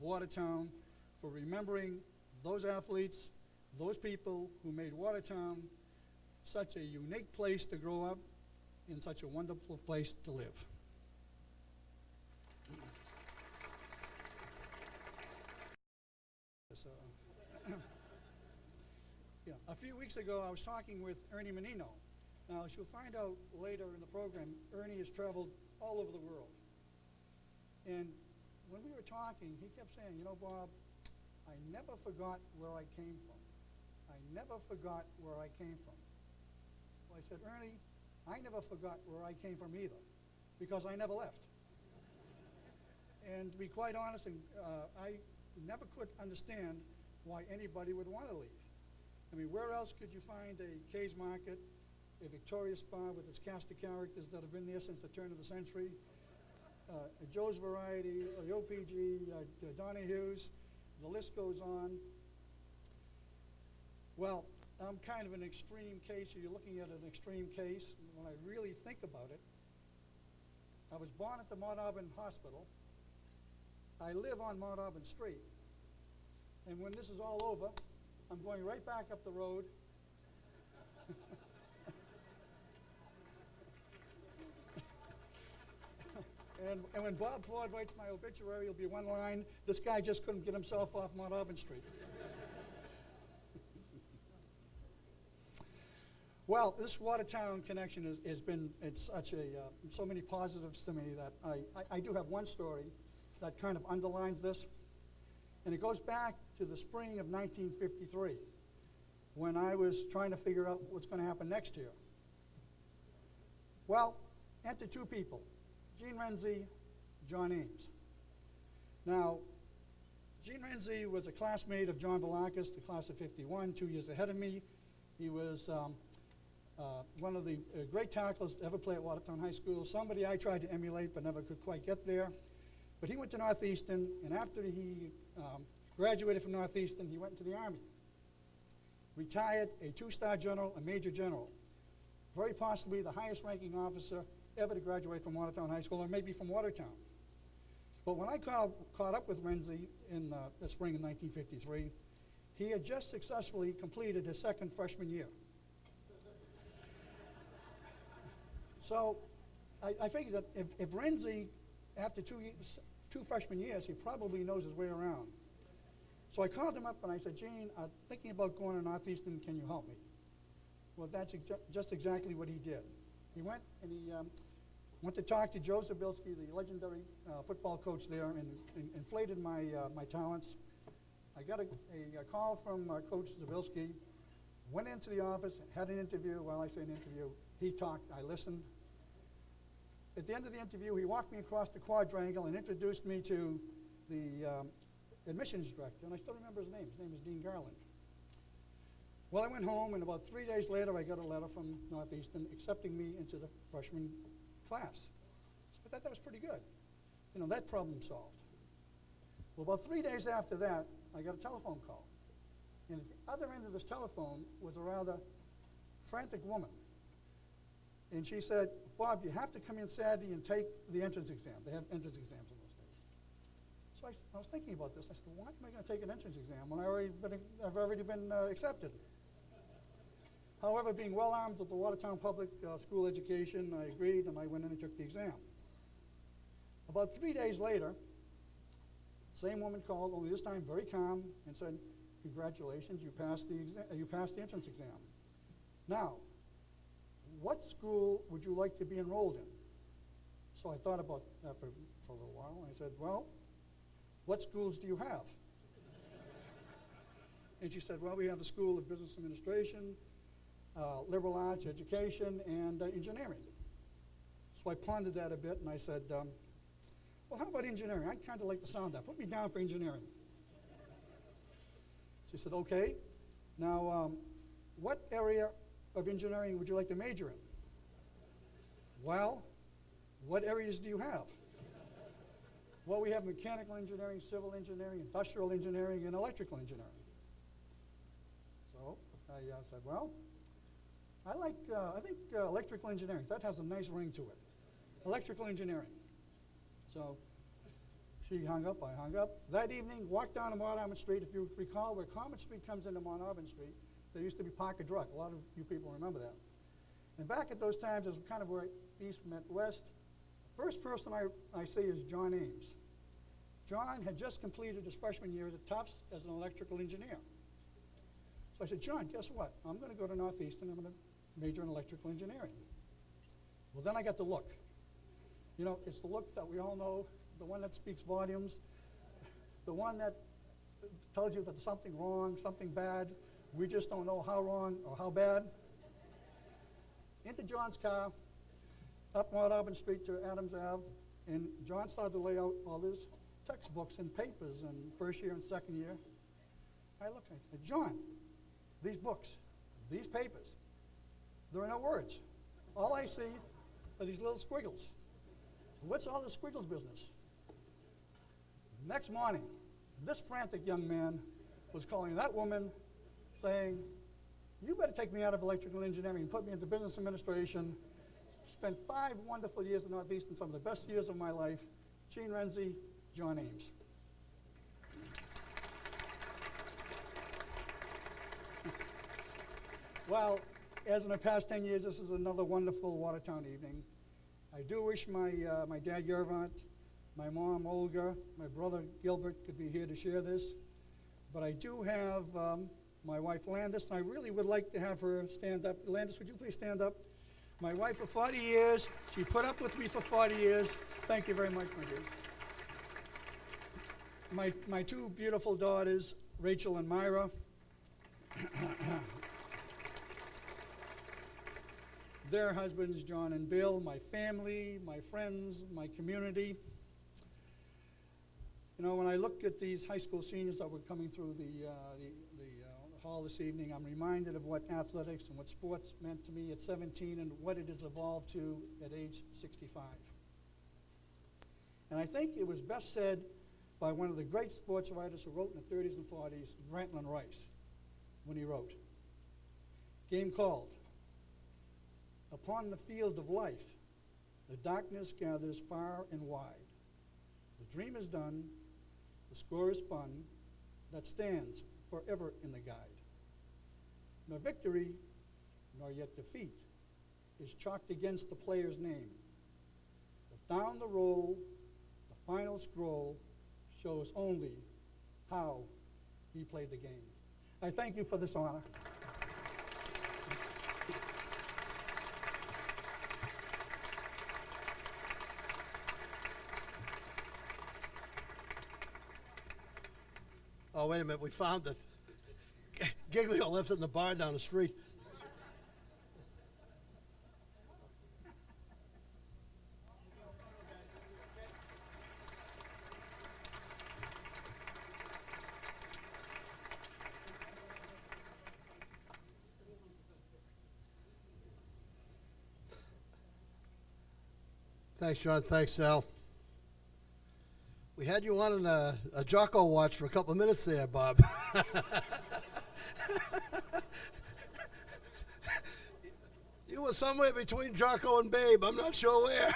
of Watertown for remembering those athletes, those people who made Watertown such a unique place to grow up and such a wonderful place to live. Yeah, a few weeks ago I was talking with Ernie Menino. Now, as you'll find out later in the program, Ernie has traveled all over the world. And when we were talking, he kept saying, you know, Bob, I never forgot where I came from. I never forgot where I came from. Well, I said, Ernie, I never forgot where I came from either, because I never left. And to be quite honest, I never could understand why anybody would want to leave. I mean, where else could you find a Kay's Market, a Victoria Spa with its cast of characters that have been there since the turn of the century, a Joe's Variety, the OPG, Donahue's, the list goes on. Well, I'm kind of an extreme case, so you're looking at an extreme case. When I really think about it, I was born at the Mount Auburn Hospital. I live on Mount Auburn Street. And when this is all over, I'm going right back up the road. And when Bob Ford writes my obituary, it'll be one line, this guy just couldn't get himself off Mount Auburn Street. Well, this Watertown connection has been, it's such a, so many positives to me that I do have one story that kind of underlines this. And it goes back to the spring of 1953, when I was trying to figure out what's going to happen next year. Well, enter two people, Gene Renzi, John Ames. Now, Gene Renzi was a classmate of John Velakis, the class of '51, 2 years ahead of me. He was one of the great tacklers to ever play at Watertown High School, somebody I tried to emulate but never could quite get there. But he went to Northeastern, and after he graduated from Northeastern, he went into the Army. Retired a 2-star general, a major general. Very possibly the highest ranking officer ever to graduate from Watertown High School, or maybe from Watertown. But when I caught up with Renzi in the spring of 1953, he had just successfully completed his second freshman year. So I figured that if Renzi, after two freshman years, he probably knows his way around. So I called him up and I said, Gene, I'm thinking about going to Northeastern, can you help me? Well, that's just exactly what he did. He went and he went to talk to Joe Zabilski, the legendary football coach there, and inflated my talents. I got a call from Coach Zabilski, went into the office, had an interview. Well, I say an interview, he talked, I listened. At the end of the interview, he walked me across the quadrangle and introduced me to the admissions director, and I still remember his name. His name is Dean Garland. Well, I went home, and about 3 days later, I got a letter from Northeastern accepting me into the freshman class. So I thought that was pretty good. You know, that problem solved. Well, about 3 days after that, I got a telephone call. And at the other end of this telephone was a rather frantic woman. And she said, Bob, you have to come in Saturday and take the entrance exam. They have entrance exams in those days. So I was thinking about this. I said, why am I going to take an entrance exam when I've already been accepted? However, being well armed with the Watertown Public School education, I agreed and I went in and took the exam. About 3 days later, same woman called, only this time very calm, and said, congratulations, you passed the entrance exam. Now, what school would you like to be enrolled in? So I thought about that for a little while, and I said, well, what schools do you have? And she said, well, we have the School of Business Administration, Liberal Arts, Education, and Engineering. So I pondered that a bit, and I said, well, how about engineering? I kind of like the sound of that. Put me down for engineering. She said, okay. Now, what area of engineering would you like to major in? Well, what areas do you have? Well, we have mechanical engineering, civil engineering, industrial engineering, and electrical engineering. So I said, well, I think electrical engineering. That has a nice ring to it. Electrical engineering. So She hung up, I hung up. That evening, walked down to Mount Auburn Street. If you recall where Common Street comes into Mount Auburn Street, there used to be Parker Drug. A lot of you people remember that. And back at those times, it was kind of where East met West. First person I see is John Ames. John had just completed his freshman year at Tufts as an electrical engineer. So I said, John, guess what? I'm going to go to Northeastern. I'm going to major in electrical engineering. Well, then I got the look. You know, it's the look that we all know, the one that speaks volumes, the one that tells you that there's something wrong, something bad. We just don't know how wrong or how bad. Into John's car, up Mount Auburn Street to Adams Ave, and John started to lay out all his textbooks and papers in first year and second year. I looked and I said, John, these books, these papers, there are no words. All I see are these little squiggles. What's all the squiggles business? Next morning, this frantic young man was calling that woman saying, you better take me out of electrical engineering and put me into business administration. Spent 5 wonderful years in Northeastern, some of the best years of my life. Gene Renzi, John Ames. Well, as in the past 10 years, this is another wonderful Watertown evening. I do wish my dad, Yervant, my mom, Olga, my brother, Gilbert, could be here to share this. But I do have my wife, Landis, and I really would like to have her stand up. Landis, would you please stand up? My wife for 40 years. She put up with me for 40 years. Thank you very much, my dear. My 2 beautiful daughters, Rachel and Myra. Their husbands, John and Bill, my family, my friends, my community. You know, when I look at these high school seniors that were coming through the hall this evening, I'm reminded of what athletics and what sports meant to me at 17 and what it has evolved to at age 65. And I think it was best said by one of the great sports writers who wrote in the 30s and 40s, Grantland Rice, when he wrote, game called. Upon the field of life, the darkness gathers far and wide. The dream is done, the score is spun, that stands forever in the guide. Nor victory, nor yet defeat, is chalked against the player's name. But down the roll, the final scroll shows only how he played the game. I thank you for this honor. Oh, wait a minute, we found it. Giglio left it in the bar down the street. Thanks, John. Thanks, Sal. We had you on a Jocko watch for a couple of minutes there, Bob. You were somewhere between Jocko and Babe. I'm not sure where.